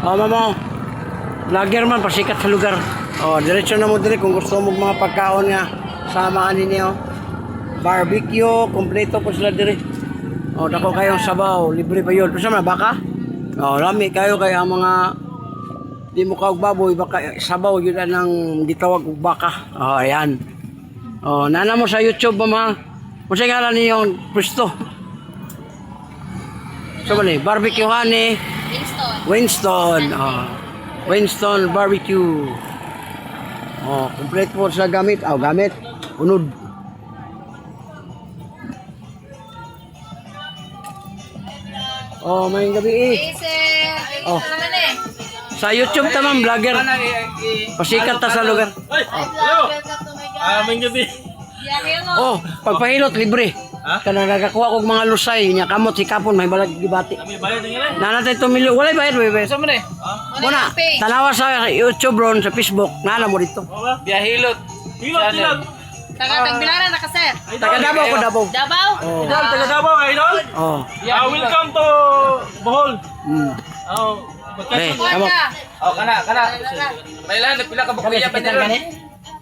Oh, mamo. Vlogger man, pasikat sa lugar. Oh, diretso na mo dire kung gusto mo mga pagkaon nga samaan ninyo. Barbecue, kompleto po sila dire. Oh, dako kayong sabaw, libre pa yun. Pero sa baka? Oh, lami kayo kaya mga di mo kaog baboy, baka sabaw yun ang gitawag og baka. Oh, ayan. Oh, nana mo sa YouTube mama. Kung sa ngalan ninyong pwesto. So ba ni? Barbecue honey. Winston. Oh. Winston Barbecue. Oh, complete po sa gamit. Oh, gamit. Unod. Oh, may gabi eh. Oh. Sa YouTube tamang vlogger. Pasikat ta sa lugar. May gabi. Oh, pagpahilot libre. Kana nagakuha kog mga lusay nya kamot si kapon may balag gibati. May bayad nga. Nanatay 2 milyon. Walay bayad, bayad. Sa man eh. Muna, tanawa sa YouTube ron sa Facebook. Nana mo dito. Biyahilot. Hilot. Taga-Tagbilaran na ka, sir. Taga Davao ko Davao. Davao? Oh. Idol, taga Davao ka, idol? Oh. Welcome to Bohol. Oh, Eh, Kuwan kamo. ka. Oh, kana. Kailan pila ka Kami sakitan ka ni?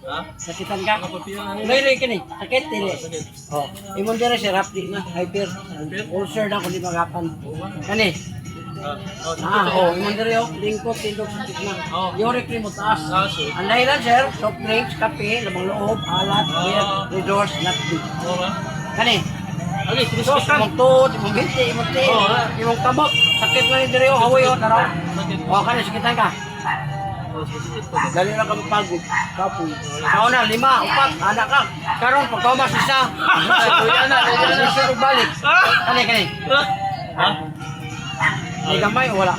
Ha? Sakitan ka? Lay kini. Sakit dili. Oh. Imong dire si Rapdi na hyper. Ulcer na ko di magapan. Kani. Oh, imong dire oh, lingkot tindog sakit na. Uric cream mo taas. Ang dahilan sir, soft drinks, kape, lamang loob, alat, beer, redors, not big. Kani. Okay, So, imong tuod, imong binti, imong ti, imong kamot. Sakit na ni dire oh, hawoy oh, taraw. Oh, kani sakitan ka. Dali na kami pagod. Kapoy. Sa una, 5, 4, anak ka. Karon pagkamas isa. Kuya na, isa balik. Kani. May gamay o wala?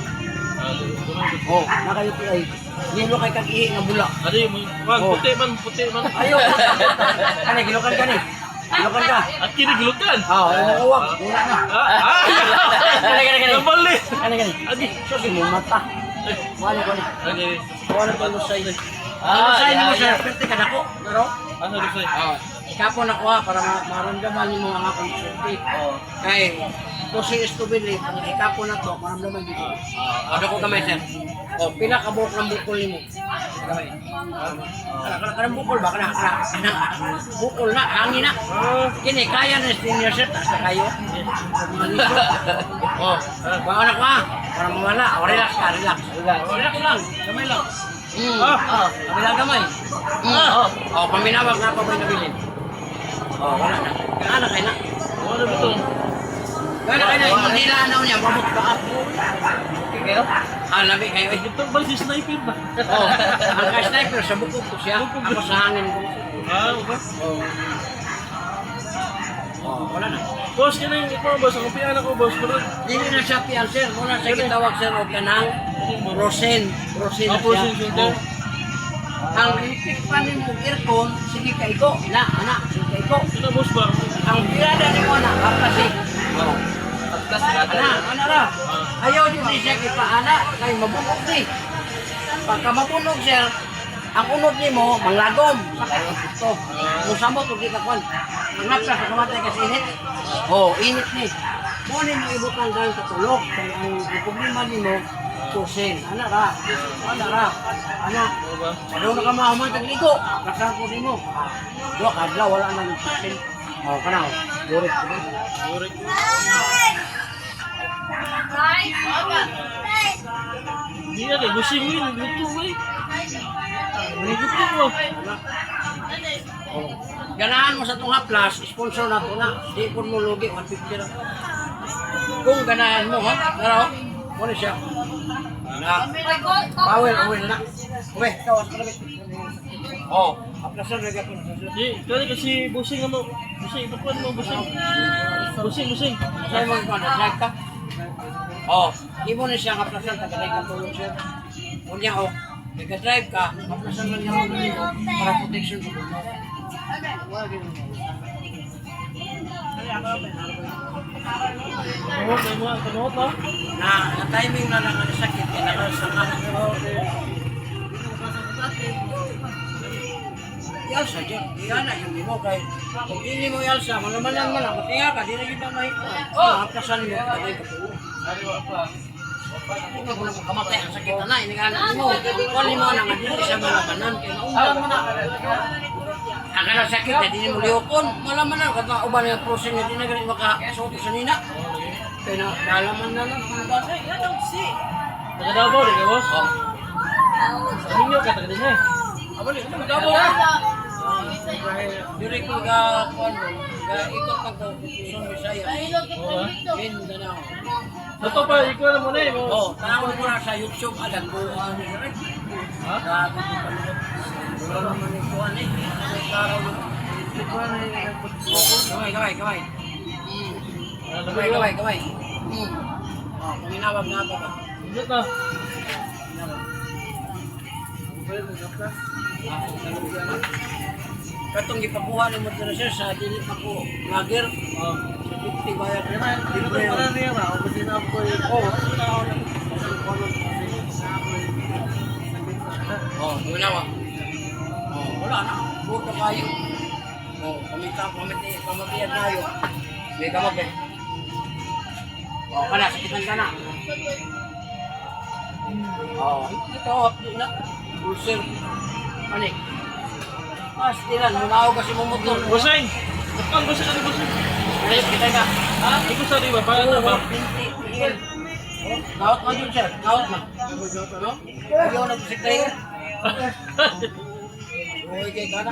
Oh, nakayuti ay. Gilo kay kag-ihi nga bula. Adi, puti man. Ayo. Kani, gilukan ka ni. Gilukan ka. At kinigilutan. Oh, uwag. Wala na. Kani. Nabali. Kani. Adi. Sige mo mata. Wala ko ni. Okay. Wala ko lusay. Lusay mo siya. Pwede ka dako. Naro? Ano lusay? Ikapo na kuha para maramdaman niyo ang akong surti. Kay, kasi istubili, ang ikapo na to, maramdaman dito. Ano ko kamay, sir? O, pila ka buhok ng bukol ni mo. Kamay. Kanang bukol ba? Kanang bukol na, hangin na. Kini, kaya na senior set, asa kayo. O, baka na kuha, para mawala. O, relax ka, relax. Relax lang, kamay lang. Kabilang kamay. O, paminawag na pa ba yung nabilin? Oh, wala na. Kaya kayo na. Ano ba ito? Kaya kayo na. Yung nilanaw niya, mabuk ba ako? Okay kayo? Labi kayo. Ito ba si sniper ba? Oh, ang ka-sniper sa bukog ko siya. Ako sa hangin ko. Okay. Oh, wala na. Boss, yan yung ikaw, boss. Ang piyan ako, boss. Hindi na siya piyan, sir. Muna sa kitawag, sir, o kanang Rosen. Rosen na Rosen, siya. sir. Ang electric pan mo aircon, sige ka iko. Anak, sige ka iko. Sino, boss ba? Ang pirada ni mo na, kaplasik. Ana ra. Ayaw din siya kipaana, kay mabukog ni. Pagka mabunog sir, ang unod ni mo, manglagom. Ito. Kung samot, huwag ikakwan. Ang napsa sa kamatay kasi init. Oh, init ni. Kunin mo ibutang gawin sa tulog. Kaya ang problema ni mo, kusin. Ana ra. Ana. Ano na ka mahuman tagligo? Kasang ko ni mo. Dua kadlaw, wala nang kusin. Oh, kanaw. Burik. Hindi yan eh. Gusing mo yun. Luto mo eh. Luto mo. Ganahan mo sa itong haplas, sponsor na ito na. Di po mo lugi, 150 lang. Kung ganahan mo, ha? Naraw, muna siya. Na, power na. Uwe, kawas ka na. Oh, haplasan na gapon. Kaya kasi busing ano. Busing, itupuan mo, busing. Busing. Sa'yo mo ito, nag-drive ka? Oh, imo na siya haplasan, tagalay ka tulong siya. Kunya, oh, nag-drive ka, haplasan lang niya mo para protection ko. Kanuot no? Na timing na lang ang sakit, kaya nakasama. Yalsa dyan, iyan na yung mo kay kung hindi mo yalsa, malaman lang man, matinga ka, di na kita mahita. Haplasan mo, tagalay ka tulong. Kamatay ang sakit na inagalan mo. Kunin mo na nga dito sa malabanan. Alam mo na. Ang kanang sakit na din mo liukon. Malaman na kung uban yung prosen na din na ganit makasuot sa nina. Kaya na nalaman na lang. Taga Davao, di ka, boss? Oh. Ninyo ka, taga din eh. Abali, magabo. Diri ko ga kuan mo. Ga ikot pag ko Luzon, Visayas. Mindanao. Ito pa, ikaw na muna eh. Oh, tawag mo na sa YouTube alam ko ano rin. Ha? Grabe ko pa nila. Wala naman yung kuhan eh. May klaro mo. Kamay. Kamay. Oh, paminawag na ako ba? Indot na. Katong gipakuha ng mo sir sa dili pa ko vlogger. Oh. Sa 50 bayad. Dito para niya na. Ako din ako eh. Oh, paminawag. Oh, wala na. Buto kayo. Oh, pamitiyan kayo. May kamag eh. Oh, kana, sakitan ka na. Oh, ito, na. Ulcer. Panik. Stilan, munaw kasi motor. Busing! Ang busing ka ni busing. Ayos, kita ka. Ha? Ikaw sa diba? Para na ba? Naot man yun, sir. Naot man. No? Ayaw na busik tayo. Uy, kay kana.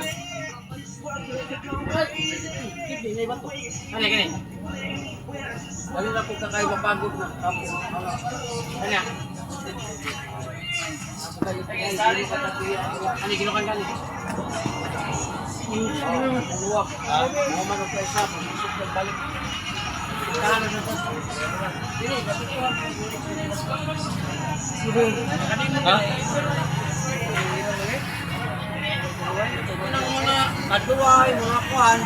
Hindi na iba to. Ano, gani? Dali na po ka kayo mapagod na. Tapos, ano? Ano, ginukan ka niya? Luwak. Mga manok kayo sa pag-isip ng balik. Kaano na to? Dili, kasi ito. Ha? Ang mga kaduay, mga kuhan,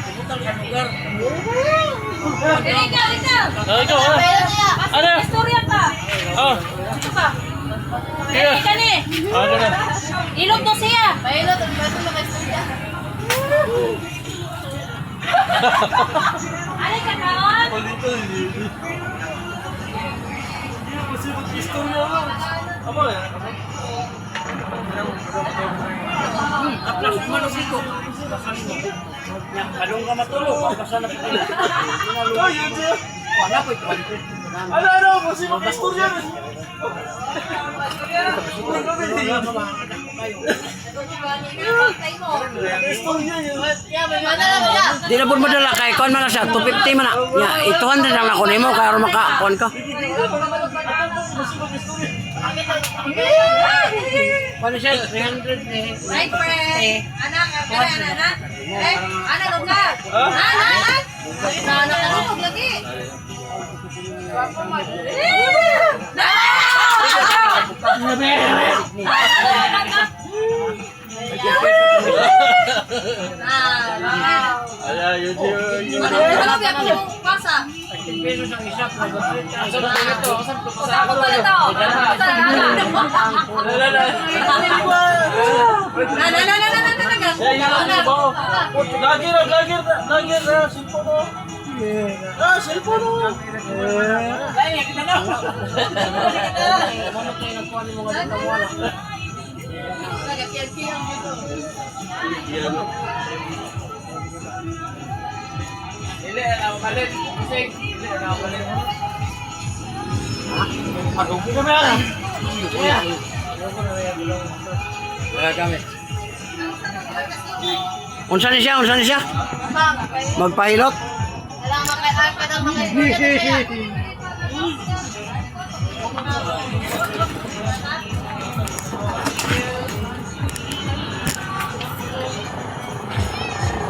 pumunta sa lugar. Ikaw, ano? Ano? Istorya pa. Oh. Ito pa. Kaya. Ika ni. Ano na? Ilog to siya. Pailot, ang bato makaistorya. Ano ka kaon? Palito eh. Kasi mag-istorya mo. Amo eh. Tapos manok dito. Kalong ka matulog, papasan na po. Oh, yun siya. Wala po ito. Ano? Kasi mag-istorya na. Istorya yun. Di na po madala kay kon man na siya, 250 man na. Ya, 200 lang ako nimo kaya ro maka-kon ka. Paano siya? 300 ni. Right, friend. Anak, anak. Anak, ka. Anak. Anak, lagi. Ay, yun yun. Ano ba yung pasa? Pesos ang isa. Lagir na, silpo mo. Silpo mo. Dili na malit. Bising. Dili na malit. Madugi kami ala. Wala kami. Unsa ni siya? Magpahilot? Alam mo kay Arpa daw mga